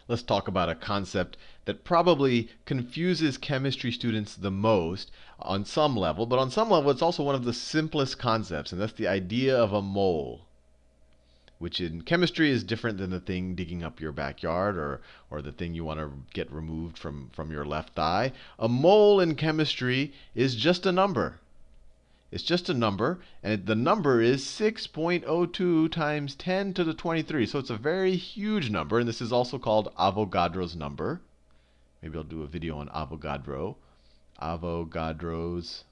let's talk about a concept that probably confuses chemistry students the most on some level, but on some level it's also one of the simplest concepts, and that's the idea of a mole, which in chemistry is different than the thing digging up your backyard or the thing you want to get removed from your left thigh. A mole in chemistry is just a number. It's just a number, and the number is 6.02 times 10 to the 23. So it's a very huge number, and this is also called Avogadro's number. Maybe I'll do a video on Avogadro. Avogadro's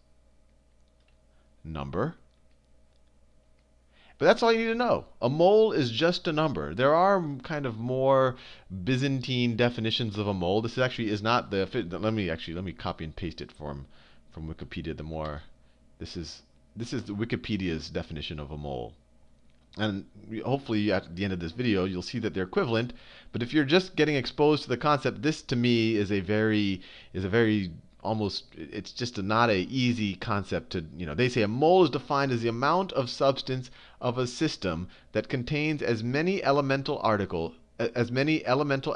number. But that's all you need to know. A mole is just a number. There are kind of more Byzantine definitions of a mole. This actually is not the. Let me copy and paste it from Wikipedia. This is the Wikipedia's definition of a mole. And hopefully at the end of this video you'll see that they're equivalent. But if you're just getting exposed to the concept, this to me is a very almost, it's just not an easy concept to, they say a mole is defined as the amount of substance of a system that contains as many elemental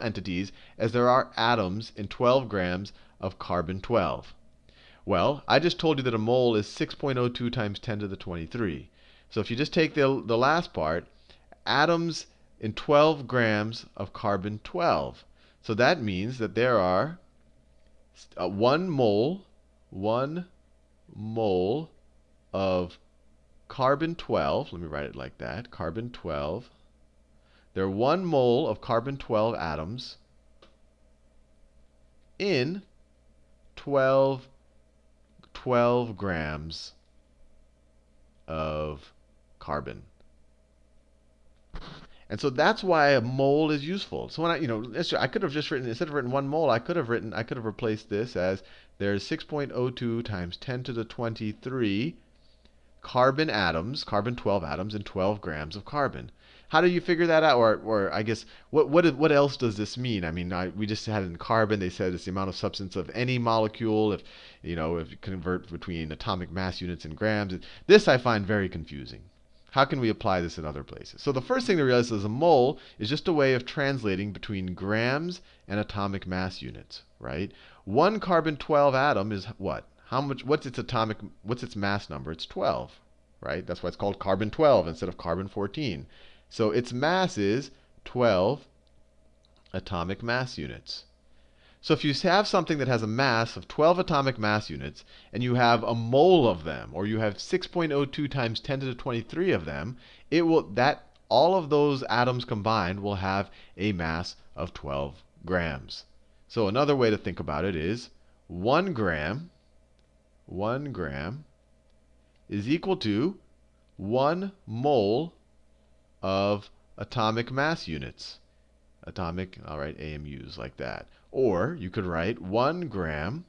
entities as there are atoms in 12 grams of carbon-12. Well, I just told you that a mole is 6.02 times 10 to the 23. So if you just take the last part, atoms in 12 grams of carbon-12. So that means that there are 1 mole of carbon-12. Let me write it like that. Carbon-12. There are 1 mole of carbon-12 atoms in 12 grams of carbon. And so that's why a mole is useful. So when I could have just written, instead of written 1 mole, I could have replaced this as there's 6.02 times 10 to the 23 carbon atoms, carbon-12 atoms in 12 grams of carbon. How do you figure that out? Or I guess, what else does this mean? I mean, we just had it in carbon. They said it's the amount of substance of any molecule. If you convert between atomic mass units and grams. This I find very confusing. How can we apply this in other places? So the first thing to realize is a mole is just a way of translating between grams and atomic mass units, right? 1 carbon-12 atom is what? What's its mass number? It's 12, right? That's why it's called carbon-12 instead of carbon-14. So its mass is 12 atomic mass units. So if you have something that has a mass of 12 atomic mass units, and you have a mole of them, or you have 6.02 times 10 to the 23 of them, all of those atoms combined will have a mass of 12 grams. So another way to think about it is 1 gram is equal to 1 mole of atomic mass units. I'll write AMUs like that. Or you could write 1 gram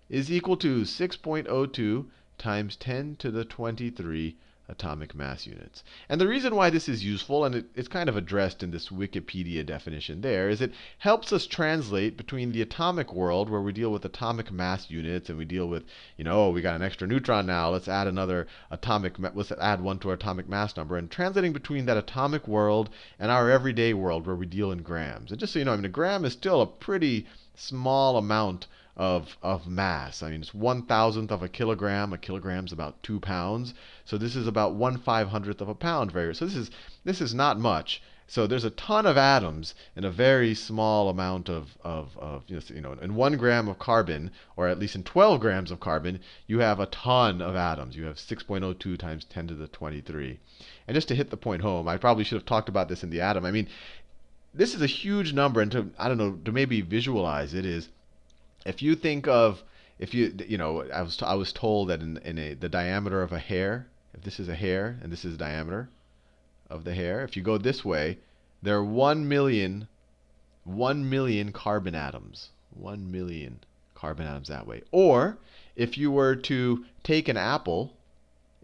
is equal to 6.02 times 10 to the 23 atomic mass units. And the reason why this is useful, and it's kind of addressed in this Wikipedia definition there, is it helps us translate between the atomic world, where we deal with atomic mass units, and we deal with, we got an extra neutron now, let's add let's add 1 to our atomic mass number, and translating between that atomic world and our everyday world, where we deal in grams. And just so you know, a gram is still a pretty small amount of mass. I mean, it's 1/1000th of a kilogram. A kilogram's about 2 pounds. So this is about 1/500th of a pound. So this is not much. So there's a ton of atoms in a very small amount in 1 gram of carbon, or at least in 12 grams of carbon, you have a ton of atoms. You have 6.02 times 10 to the 23. And just to hit the point home, I probably should have talked about this in the atom. I mean, this is a huge number, and to maybe visualize it is, if you think of, I was told that the diameter of a hair, if this is a hair and this is the diameter of the hair, if you go this way, there are 1 million carbon atoms. 1 million carbon atoms that way. Or if you were to take an apple,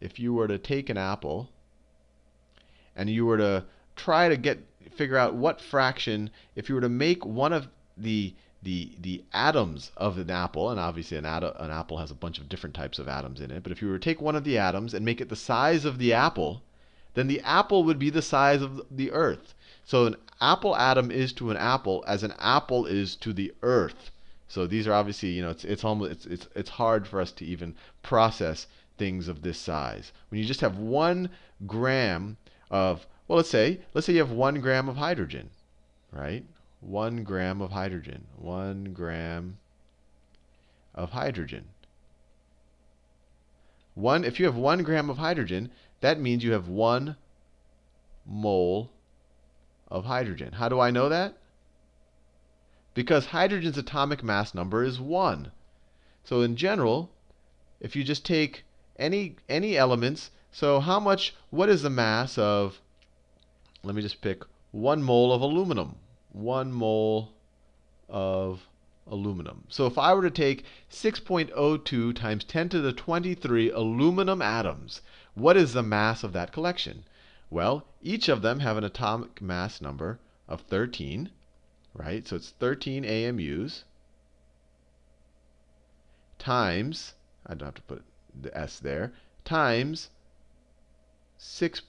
and you were to try to figure out what fraction, if you were to make one of the atoms of an apple, and obviously an apple has a bunch of different types of atoms in it, but if you were to take one of the atoms and make it the size of the apple, then the apple would be the size of the Earth. So apple atom is to an apple as an apple is to the Earth. So these are obviously, it's hard for us to even process things of this size. When you just have 1 gram of, well, let's say you have 1 gram of hydrogen, right? 1 gram of hydrogen. 1 gram of hydrogen. If you have 1 gram of hydrogen, that means you have 1 mole of hydrogen. How do I know that? Because hydrogen's atomic mass number is 1. So in general, if you just take any elements, so what is the mass of, let me just pick 1 mole of aluminum. 1 mole of aluminum. So if I were to take 6.02 times 10 to the 23 aluminum atoms, what is the mass of that collection? Well, each of them have an atomic mass number of 13, right? So it's 13 AMUs times, I don't have to put the S there, times 6.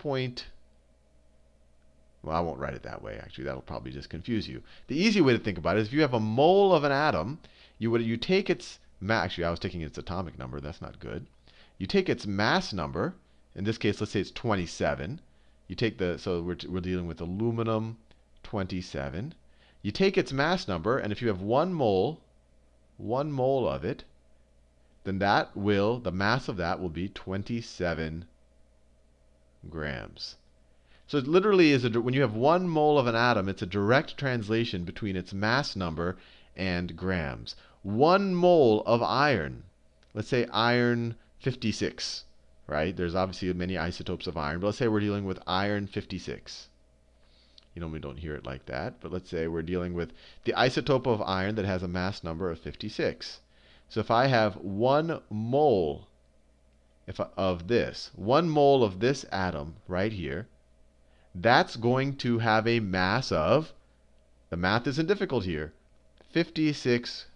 Well, I won't write it that way, actually. That'll probably just confuse you. The easy way to think about it is if you have a mole of an atom, you take its mass. Actually, I was taking its atomic number. That's not good. You take its mass number. In this case, let's say it's 27. You take so we're dealing with aluminum 27. You take its mass number, and if you have 1 mole of it, then the mass of that will be 27 grams. So it literally is, when you have 1 mole of an atom, it's a direct translation between its mass number and grams. 1 mole of iron, let's say iron 56, right? There's obviously many isotopes of iron, but let's say we're dealing with iron 56. You normally don't hear it like that, but let's say we're dealing with the isotope of iron that has a mass number of 56. So if I have 1 mole of this, 1 mole of this atom right here, that's going to have a mass of, the math isn't difficult here, 56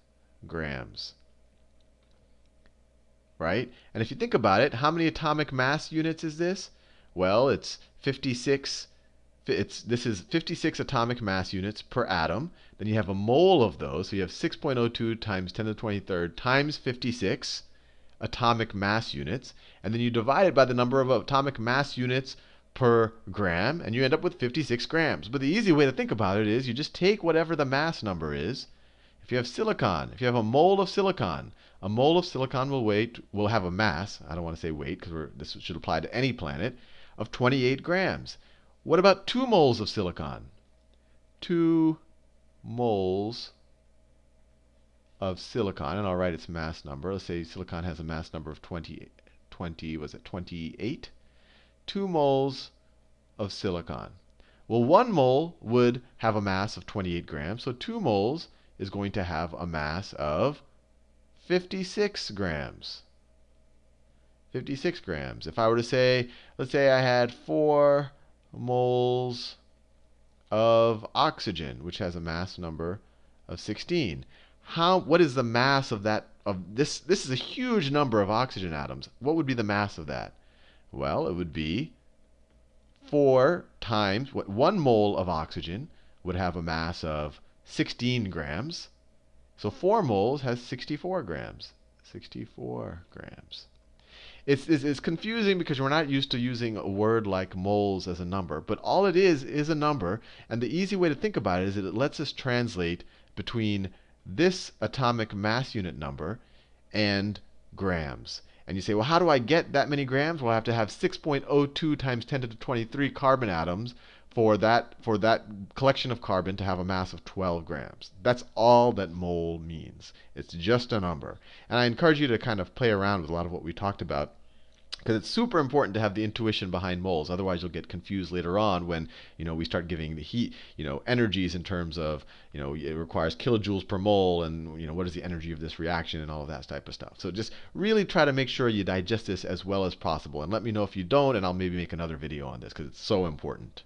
grams. Right? And if you think about it, how many atomic mass units is this? Well, it's 56. This is 56 atomic mass units per atom. Then you have a mole of those. So you have 6.02 times 10 to the 23rd times 56 atomic mass units. And then you divide it by the number of atomic mass units per gram, and you end up with 56 grams. But the easy way to think about it is you just take whatever the mass number is. If you have silicon, if you have a mole of silicon will have a mass, I don't want to say weight because this should apply to any planet, of 28 grams. What about 2 moles of silicon? 2 moles of silicon, and I'll write its mass number. Let's say silicon has a mass number of 28. 2 moles of silicon. Well, 1 mole would have a mass of 28 grams, so 2 moles is going to have a mass of 56 grams. 56 grams. If I were to say, let's say I had 4 moles of oxygen, which has a mass number of 16. What is the mass of that? This is a huge number of oxygen atoms. What would be the mass of that? Well, it would be 4 times 1 mole of oxygen would have a mass of 16 grams. So 4 moles has 64 grams. 64 grams. It's confusing because we're not used to using a word like moles as a number. But all it is a number. And the easy way to think about it is that it lets us translate between this atomic mass unit number and grams. And you say, well, how do I get that many grams? Well, I have to have 6.02 times 10 to the 23 carbon atoms for that collection of carbon to have a mass of 12 grams. That's all that mole means. It's just a number. And I encourage you to kind of play around with a lot of what we talked about, because it's super important to have the intuition behind moles. Otherwise, you'll get confused later on when we start giving the heat energies in terms of it requires kilojoules per mole, and what is the energy of this reaction and all of that type of stuff. So just really try to make sure you digest this as well as possible, and let me know if you don't, and I'll maybe make another video on this because it's so important.